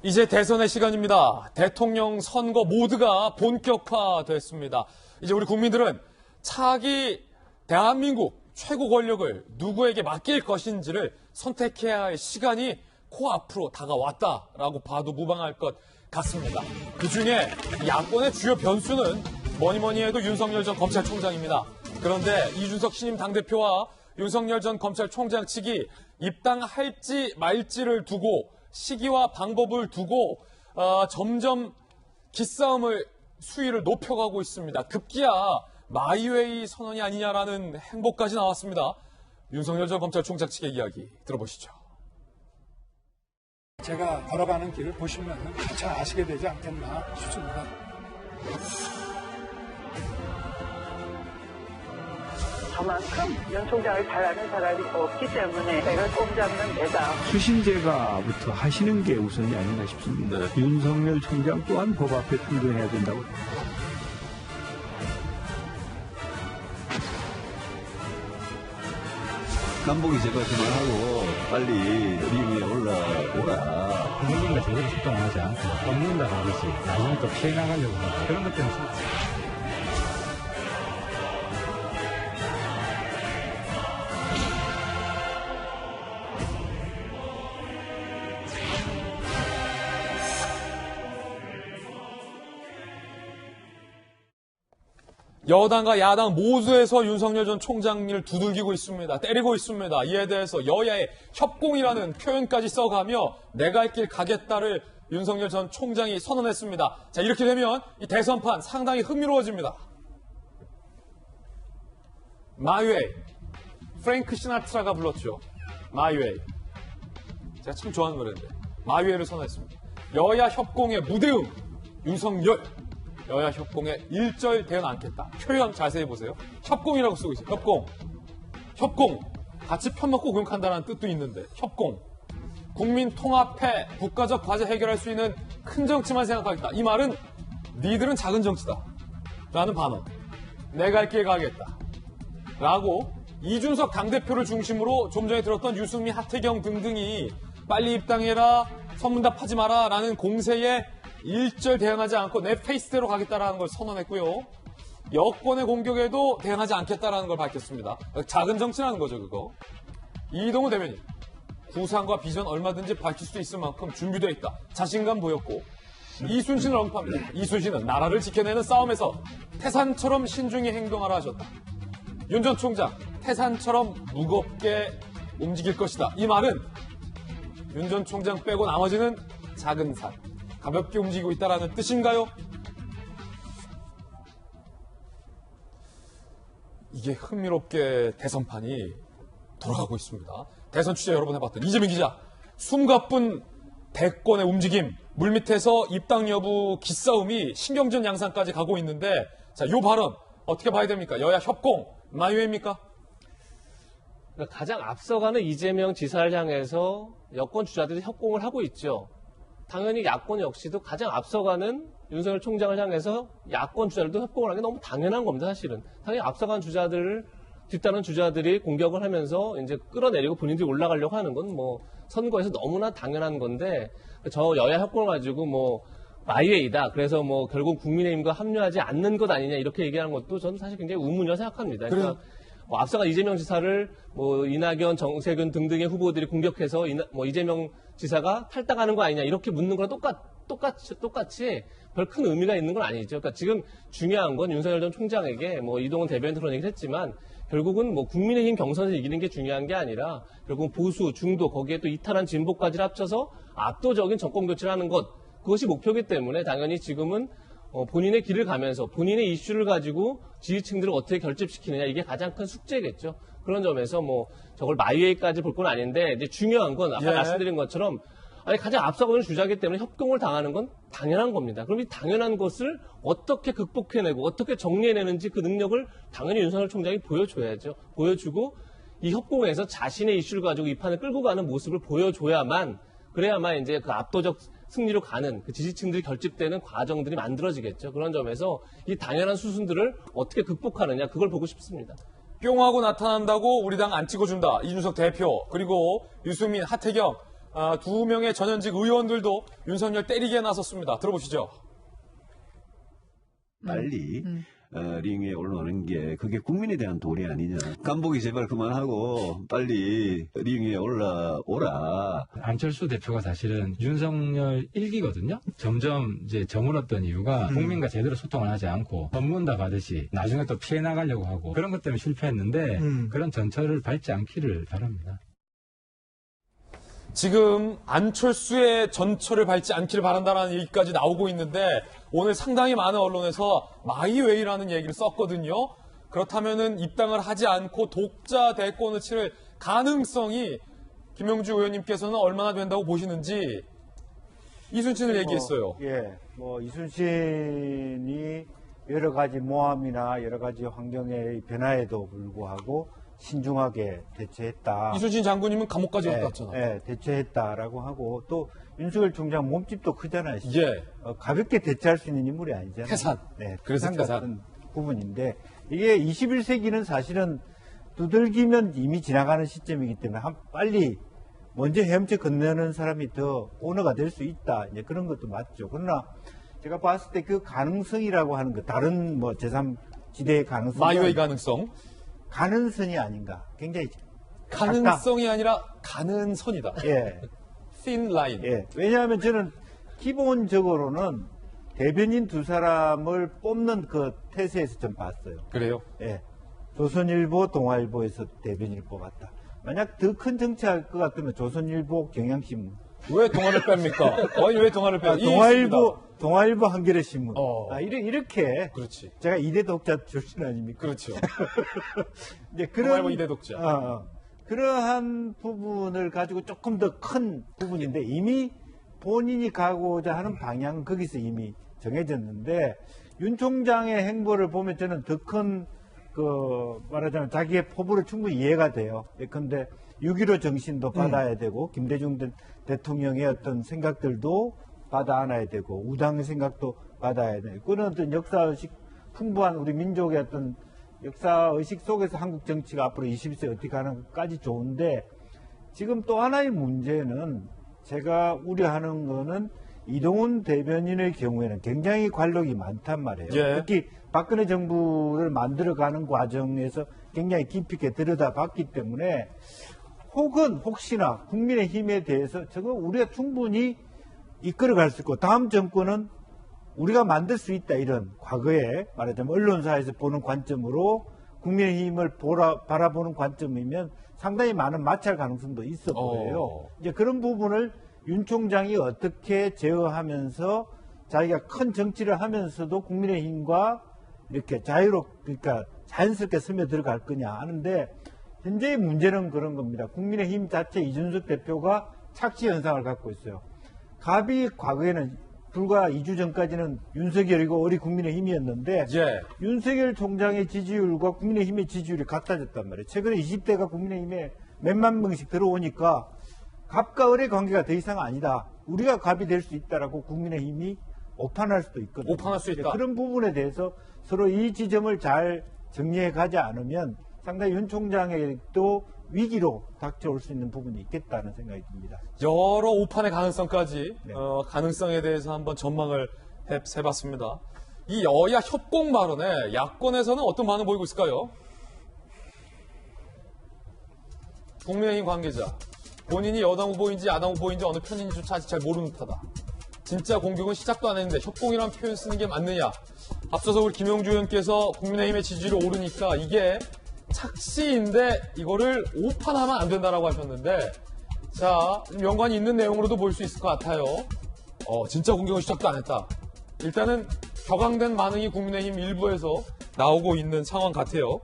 이제 대선의 시간입니다. 대통령 선거 모두가 본격화됐습니다. 이제 우리 국민들은 차기 대한민국 최고 권력을 누구에게 맡길 것인지를 선택해야 할 시간이 코앞으로 다가왔다라고 봐도 무방할 것 같습니다. 그중에 야권의 주요 변수는 뭐니 해도 윤석열 전 검찰총장입니다. 그런데 이준석 신임 당대표와 윤석열 전 검찰총장 측이 입당할지 말지를 두고 시기와 방법을 두고 점점 기싸움을 수위를 높여가고 있습니다. 급기야 마이웨이 선언이 아니냐라는 행보까지 나왔습니다. 윤석열 전 검찰총장 측의 이야기 들어보시죠. 제가 걸어가는 길을 보시면 잘 아시게 되지 않겠나 싶습니다. 저만큼 윤 총장을 잘 아는 사람이 없기 때문에 내가 꼼 잡는 데다. 수신제가부터 하시는 게 우선이 아닌가 싶습니다. 윤석열 총장 또한 법 앞에 충돌해야 된다고. 깜보기 제거 그만하고 빨리 링 위에 올라오라. 국민과 제대로 소통을 하지 않고 없는다고 하듯이 나중에 또 피해 나가려고 하고 그런 것 때문에 여당과 야당 모두에서 윤석열 전 총장을 두들기고 있습니다. 때리고 있습니다. 이에 대해서 여야의 협공이라는 표현까지 써가며 내가 할 길 가겠다를 윤석열 전 총장이 선언했습니다. 자, 이렇게 되면 이 대선판 상당히 흥미로워집니다. 마이웨이. 프랭크 시나트라가 불렀죠. 마이웨이. 제가 참 좋아하는 노래인데. 마이웨이를 선언했습니다. 여야 협공의 무대응. 윤석열. 여야 협공에 일절 대응 않겠다. 표현 자세히 보세요. 협공이라고 쓰고 있어요. 협공. 협공. 같이 편먹고 공격한다는 뜻도 있는데. 협공. 국민 통합해 국가적 과제 해결할 수 있는 큰 정치만 생각하겠다. 이 말은 니들은 작은 정치다. 라는 반언. 내가 할 길 가겠다. 라고 이준석 당대표를 중심으로 좀 전에 들었던 유승민, 하태경 등등이 빨리 입당해라, 선문답하지 마라 라는 공세에 일절 대응하지 않고 내 페이스대로 가겠다라는 걸 선언했고요. 여권의 공격에도 대응하지 않겠다라는 걸 밝혔습니다. 작은 정치라는 거죠, 그거. 이동우 대변인. 구상과 비전 얼마든지 밝힐 수 있을 만큼 준비되어 있다. 자신감 보였고. 이순신을 언급합니다. 이순신은 나라를 지켜내는 싸움에서 태산처럼 신중히 행동하라 하셨다. 윤 전 총장, 태산처럼 무겁게 움직일 것이다. 이 말은 윤 전 총장 빼고 나머지는 작은 산. 가볍게 움직이고 있다는 뜻인가요? 이게 흥미롭게 대선판이 돌아가고 있습니다. 대선 취재 여러 번 해봤던 이재민 기자. 숨가쁜 대권의 움직임, 물밑에서 입당 여부 기싸움이 신경전 양상까지 가고 있는데, 자, 요 발언 어떻게 봐야 됩니까? 여야 협공, 마이웨이입니까? 가장 앞서가는 이재명 지사를 향해서 여권 주자들이 협공을 하고 있죠. 당연히 야권 역시도 가장 앞서가는 윤석열 총장을 향해서 야권 주자들도 협공을 하는 게 너무 당연한 겁니다, 사실은. 당연히 앞서간 주자들을, 뒤따른 주자들이 공격을 하면서 이제 끌어내리고 본인들이 올라가려고 하는 건 뭐 선거에서 너무나 당연한 건데, 저 여야 협공을 가지고 뭐 마이웨이다. 그래서 뭐 결국 국민의힘과 합류하지 않는 것 아니냐 이렇게 얘기하는 것도 저는 사실 굉장히 의문이라고 생각합니다. 그러니까 앞서간 이재명 지사를 뭐 이낙연, 정세균 등등의 후보들이 공격해서 뭐 이재명 지사가 탈당하는 거 아니냐 이렇게 묻는 거랑 똑같이 별 큰 의미가 있는 건 아니죠. 그러니까 지금 중요한 건 윤석열 전 총장에게 뭐 이동훈 대변인도 그런 얘기를 했지만 결국은 뭐 국민의힘 경선에서 이기는 게 중요한 게 아니라 결국은 보수, 중도 거기에 또 이탈한 진보까지 합쳐서 압도적인 정권 교체를 하는 것 그것이 목표이기 때문에 당연히 지금은 본인의 길을 가면서 본인의 이슈를 가지고 지지층들을 어떻게 결집시키느냐 이게 가장 큰 숙제겠죠. 그런 점에서 뭐 저걸 마이웨이까지 볼 건 아닌데 이제 중요한 건 아까 말씀드린 것처럼 아니 가장 앞서가는 주자이기 때문에 협공을 당하는 건 당연한 겁니다. 그럼 이 당연한 것을 어떻게 극복해내고 어떻게 정리해내는지 그 능력을 당연히 윤석열 총장이 보여줘야죠. 보여주고 이 협공에서 자신의 이슈를 가지고 이 판을 끌고 가는 모습을 보여줘야만 그래야만 이제 그 압도적 승리로 가는 그 지지층들이 결집되는 과정들이 만들어지겠죠. 그런 점에서 이 당연한 수순들을 어떻게 극복하느냐 그걸 보고 싶습니다. 뿅하고 나타난다고 우리 당 안 찍어준다. 이준석 대표 그리고 유승민, 하태경 두 명의 전현직 의원들도 윤석열 때리기에 나섰습니다. 들어보시죠. 빨리 링 위에 올라오는 게 그게 국민에 대한 도리 아니냐. 간보기 제발 그만하고 빨리 링 위에 올라오라. 안철수 대표가 사실은 윤석열 일기거든요. 점점 이제 저물었던 이유가 국민과 제대로 소통을 하지 않고 법문다 가듯이 나중에 또 피해 나가려고 하고 그런 것 때문에 실패했는데 그런 전철을 밟지 않기를 바랍니다. 지금 안철수의 전철을 밟지 않기를 바란다는 얘기까지 나오고 있는데 오늘 상당히 많은 언론에서 마이웨이라는 얘기를 썼거든요. 그렇다면은 입당을 하지 않고 독자 대권을 치를 가능성이 김영주 의원님께서는 얼마나 된다고 보시는지 이순신을 얘기했어요. 예, 이순신이 여러 가지 모함이나 여러 가지 환경의 변화에도 불구하고 신중하게 대처했다. 이순신 장군님은 감옥까지 예, 갔잖아요. 예, 대처했다라고 하고 또 윤석열 총장 몸집도 크잖아요. 예. 가볍게 대처할 수 있는 인물이 아니잖아요. 태산. 네, 그래서 태산 태산. 같은 부분인데 이게 21세기는 사실은 두들기면 이미 지나가는 시점이기 때문에 빨리 먼저 헤엄쳐 건너는 사람이 더 오너가 될 수 있다. 이제 그런 것도 맞죠. 그러나 제가 봤을 때 그 가능성이라고 하는 거 다른 뭐 제3지대의 가능성 마이웨이 가능성. 가능성이 아닌가. 굉장히 가능성이 아니라 가는 선이다. 예. thin line. 예. 왜냐하면 저는 기본적으로는 대변인 두 사람을 뽑는 그 태세에서 좀 봤어요. 그래요? 예. 조선일보, 동아일보에서 대변인을 뽑았다. 만약 더 큰 정치할 것 같으면 조선일보, 경향신문. 왜 동아를 뺍니까? 아니, 왜 동아를 빼요? 동아일보, 한겨레신문. 이렇게. 그렇지. 제가 이대 독자 출신 아닙니까? 그렇죠. 이제 동아일보 이대 독자. 그러한 부분을 가지고 조금 더 큰 부분인데 이미 본인이 가고자 하는 방향은 거기서 이미 정해졌는데 윤 총장의 행보를 보면 저는 더 큰 말하자면 자기의 포부를 충분히 이해가 돼요. 예컨대 6.15 정신도 받아야 되고 김대중 대통령의 어떤 생각들도 받아 안아야 되고 우당의 생각도 받아야 되고 그런 어떤 역사의식 풍부한 우리 민족의 어떤 역사의식 속에서 한국 정치가 앞으로 21세기 어떻게 가는까지 좋은데 지금 또 하나의 문제는 제가 우려하는 거는 이동훈 대변인의 경우에는 굉장히 관록이 많단 말이에요. 예. 특히 박근혜 정부를 만들어가는 과정에서 굉장히 깊이 있게 들여다봤기 때문에 혹시나 국민의힘에 대해서 저거 우리가 충분히 이끌어갈 수 있고 다음 정권은 우리가 만들 수 있다 이런 과거에 말하자면 언론사에서 보는 관점으로 국민의힘을 바라보는 관점이면 상당히 많은 마찰 가능성도 있어 보여요. 이제 그런 부분을 윤 총장이 어떻게 제어하면서 자기가 큰 정치를 하면서도 국민의힘과 이렇게 그러니까 자연스럽게 스며들어갈 거냐 하는데 현재의 문제는 그런 겁니다. 국민의힘 자체 이준석 대표가 착시 현상을 갖고 있어요. 갑이 과거에는 불과 2주 전까지는 윤석열이고 우리 국민의힘이었는데 예. 윤석열 총장의 지지율과 국민의힘의 지지율이 같아졌단 말이에요. 최근에 20대가 국민의힘에 몇만 명씩 들어오니까 갑과 을의 관계가 더 이상 아니다. 우리가 갑이 될 수 있다라고 국민의힘이 오판할 수도 있거든요. 오판할 수 있다. 그런 부분에 대해서 서로 이 지점을 잘 정리해 가지 않으면 상당히 윤 총장에도 위기로 닥쳐올 수 있는 부분이 있겠다는 생각이 듭니다. 여러 오판의 가능성까지 네. 가능성에 대해서 한번 전망을 해봤습니다. 이 여야 협공 발언에 야권에서는 어떤 반응 보이고 있을까요? 국민의힘 관계자 본인이 여당 후보인지 야당 후보인지 어느 편인지조차 아직 잘 모르는 듯하다. 진짜 공격은 시작도 안 했는데 협공이란 표현 쓰는 게 맞느냐. 앞서서 우리 김영주 의원께서 국민의힘의 지지율이 오르니까 이게 착시인데 이거를 오판하면 안 된다라고 하셨는데 자, 좀 연관이 있는 내용으로도 볼 수 있을 것 같아요. 진짜 공격은 시작도 안 했다. 일단은 격앙된 반응이 국민의힘 일부에서 나오고 있는 상황 같아요.